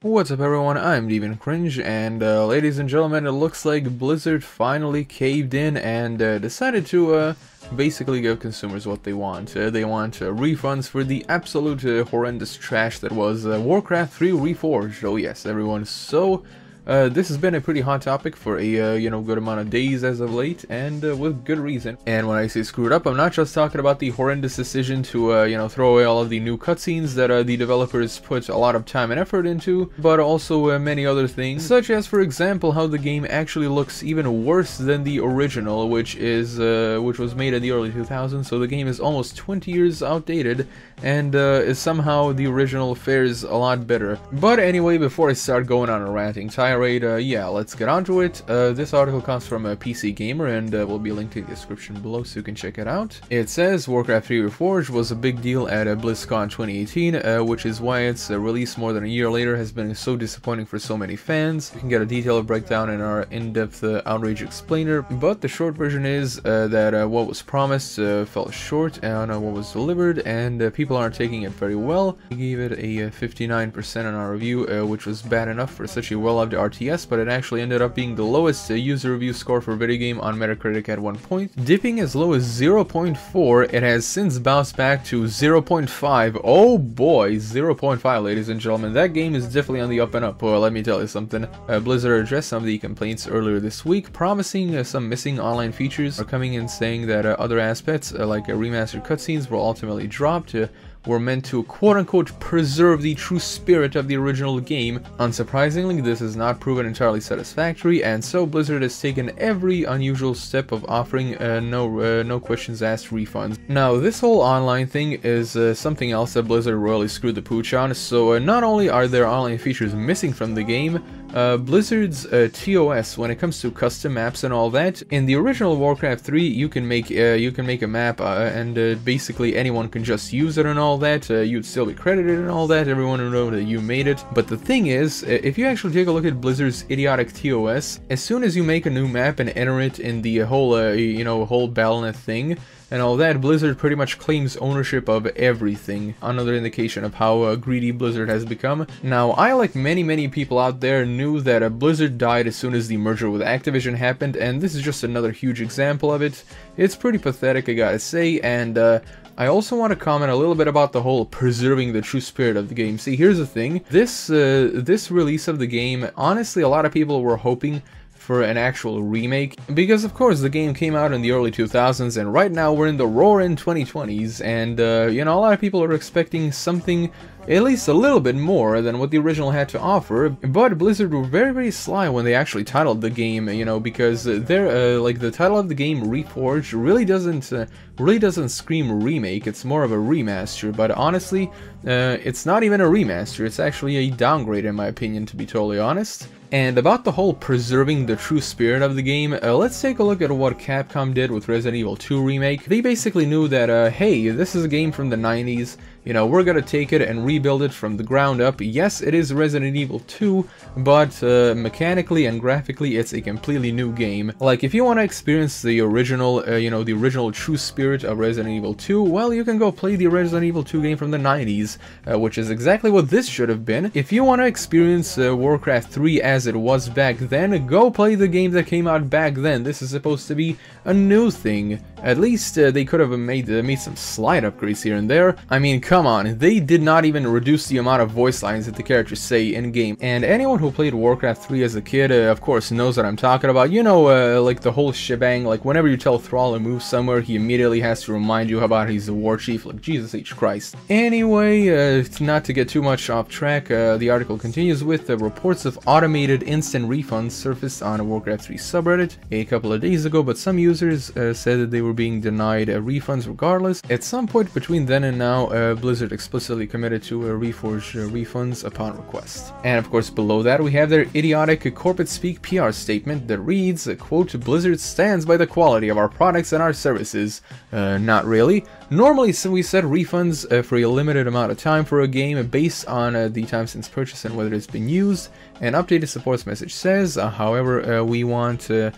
What's up everyone, I'm Demon Cringe, and ladies and gentlemen, it looks like Blizzard finally caved in and decided to basically give consumers what they want. They want refunds for the absolute horrendous trash that was Warcraft 3 Reforged. Oh yes, everyone, so this has been a pretty hot topic for a good amount of days as of late, and with good reason. And when I say screwed up, I'm not just talking about the horrendous decision to throw away all of the new cutscenes that the developers put a lot of time and effort into, but also many other things, such as, for example, how the game actually looks even worse than the original, which was made in the early 2000s. So the game is almost 20 years outdated, and is somehow the original fares a lot better. But anyway, before I start going on a ranting tirade, yeah, let's get on to it. This article comes from a PC Gamer and will be linked in the description below so you can check it out. It says Warcraft 3 Reforged was a big deal at BlizzCon 2018, which is why its release more than a year later has been so disappointing for so many fans. You can get a detailed breakdown in our in-depth outrage explainer, but the short version is that what was promised fell short on what was delivered, and people aren't taking it very well. We gave it a 59% on our review, which was bad enough for such a well-loved RTS, but it actually ended up being the lowest user review score for a video game on Metacritic at one point. Dipping as low as 0.4, it has since bounced back to 0.5. Oh boy, 0.5, ladies and gentlemen. That game is definitely on the up and up. Well, let me tell you something. Blizzard addressed some of the complaints earlier this week, promising some missing online features, are coming in saying that other aspects, like remastered cutscenes, will ultimately drop were meant to quote-unquote preserve the true spirit of the original game. Unsurprisingly, this has not proven entirely satisfactory, and so Blizzard has taken every unusual step of offering no questions asked refunds. Now, this whole online thing is something else that Blizzard royally screwed the pooch on. So not only are there online features missing from the game, Blizzard's TOS, when it comes to custom maps and all that, in the original Warcraft 3 you can make a map and basically anyone can just use it and all that. You'd still be credited and all that, everyone would know that you made it. But the thing is, if you actually take a look at Blizzard's idiotic TOS, as soon as you make a new map and enter it in the whole whole Battle.net thing and all that, Blizzard pretty much claims ownership of everything. Another indication of how greedy Blizzard has become. Now, I, like many people out there, knew that Blizzard died as soon as the merger with Activision happened, and this is just another huge example of it. It's pretty pathetic, I gotta say, and I also want to comment a little bit about the whole preserving the true spirit of the game. See, here's the thing. This release of the game, honestly, a lot of people were hoping for an actual remake, because of course the game came out in the early 2000s, and right now we're in the roaring 2020s, and a lot of people are expecting something at least a little bit more than what the original had to offer. But Blizzard were very sly when they actually titled the game, because they're like, the title of the game, Reforged, really doesn't scream remake. It's more of a remaster. But honestly, it's not even a remaster. It's actually a downgrade, in my opinion, to be totally honest. And about the whole preserving the true spirit of the game, let's take a look at what Capcom did with Resident Evil 2 Remake. They basically knew that, hey, this is a game from the 90s, we're gonna take it and rebuild it from the ground up. Yes, it is Resident Evil 2, but mechanically and graphically, it's a completely new game. Like, if you want to experience the original, the original true spirit of Resident Evil 2, well, you can go play the Resident Evil 2 game from the 90s, which is exactly what this should have been. If you want to experience Warcraft 3 as it was back then, go play the game that came out back then. This is supposed to be a new thing. At least they could have made some slight upgrades here and there. I mean, come on, they did not even reduce the amount of voice lines that the characters say in-game. And anyone who played Warcraft 3 as a kid, of course, knows what I'm talking about. Like the whole shebang, like whenever you tell Thrall to move somewhere, he immediately has to remind you about he's a war chief, like Jesus H. Christ. Anyway, not to get too much off track, the article continues with reports of automated instant refunds surfaced on a Warcraft 3 subreddit a couple of days ago, but some users said that they were being denied refunds regardless. At some point between then and now, Blizzard explicitly committed to Reforged refunds upon request. And of course, below that we have their idiotic corporate speak PR statement that reads, quote, "Blizzard stands by the quality of our products and our services." Not really. Normally, we set refunds for a limited amount of time for a game based on the time since purchase and whether it's been used. An updated supports message says, however, we want to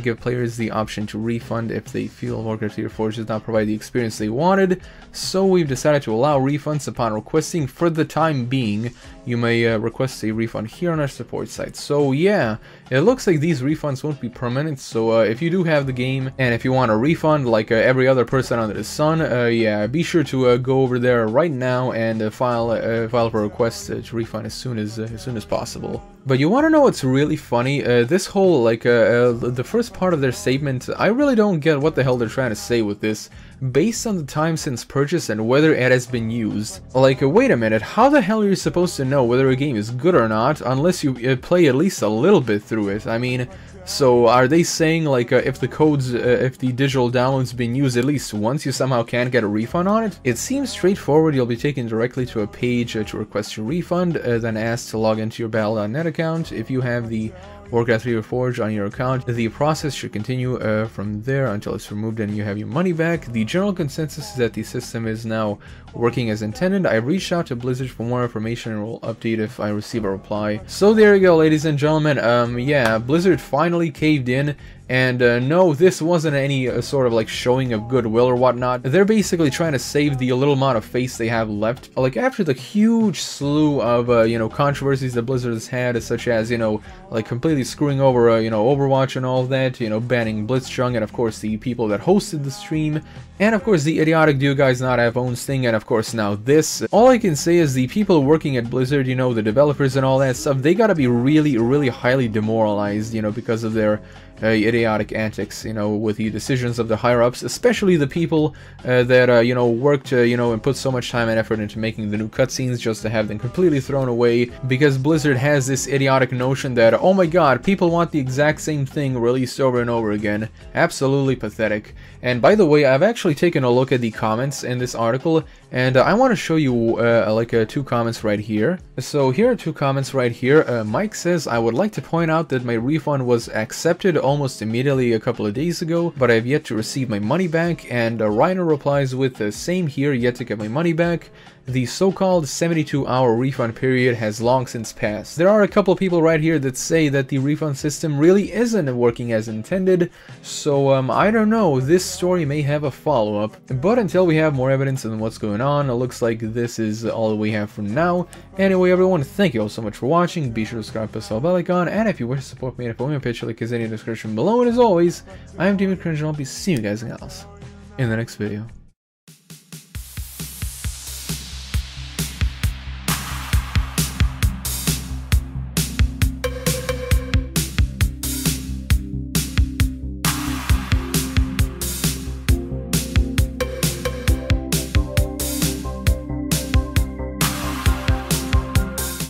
give players the option to refund if they feel Warcraft 3 Reforged does not provide the experience they wanted, so we've decided to allow refunds upon requesting for the time being. you may request a refund here on our support site. So yeah, it looks like these refunds won't be permanent, so if you do have the game and if you want a refund like every other person under the sun, yeah, be sure to go over there right now and file for a request to refund as soon as possible. But you want to know what's really funny? This whole, like, the first part of their statement, I really don't get what the hell they're trying to say with this, based on the time since purchase and whether it has been used. Like, wait a minute, how the hell are you supposed to know whether a game is good or not, unless you play at least a little bit through it? I mean, so are they saying, like, if the codes, if the digital download's been used at least once, you somehow can't get a refund on it? It seems straightforward. You'll be taken directly to a page to request your refund, then asked to log into your Battle.net account. If you have the Warcraft 3 Reforged on your account, the process should continue from there until it's removed and you have your money back. The general consensus is that the system is now working as intended. I reached out to Blizzard for more information and will update if I receive a reply. So there you go, ladies and gentlemen. Yeah, Blizzard finally caved in. And no, this wasn't any sort of like showing of goodwill or whatnot. They're basically trying to save the little amount of face they have left. Like, after the huge slew of, you know, controversies that Blizzard has had, such as, you know, like completely screwing over, you know, Overwatch and all that, you know, banning Blitzchung, and of course the people that hosted the stream, and of course the idiotic do you guys not have owns thing, and of course now this. All I can say is the people working at Blizzard, you know, the developers and all that stuff, they gotta be really, really highly demoralized, you know, because of their idiotic antics, you know, with the decisions of the higher-ups, especially the people that, you know, worked, you know, and put so much time and effort into making the new cutscenes just to have them completely thrown away, because Blizzard has this idiotic notion that, oh my god, people want the exact same thing released over and over again. Absolutely pathetic. And by the way, I've actually taken a look at the comments in this article, and I want to show you, like, two comments right here. So here are two comments right here. Mike says, I would like to point out that my refund was accepted almost immediately a couple of days ago, but I have yet to receive my money back. And Reiner replies with the same here, yet to get my money back. The so-called 72-hour refund period has long since passed. There are a couple of people right here that say that the refund system really isn't working as intended, so I don't know, this story may have a follow-up. But until we have more evidence on what's going on, it looks like this is all we have for now. Anyway, everyone, thank you all so much for watching. Be sure to subscribe, press the bell icon, and if you wish to support me in a payment picture, link is in the description below. And as always, I am Demon Cringe, and I'll be seeing you guys else in the next video.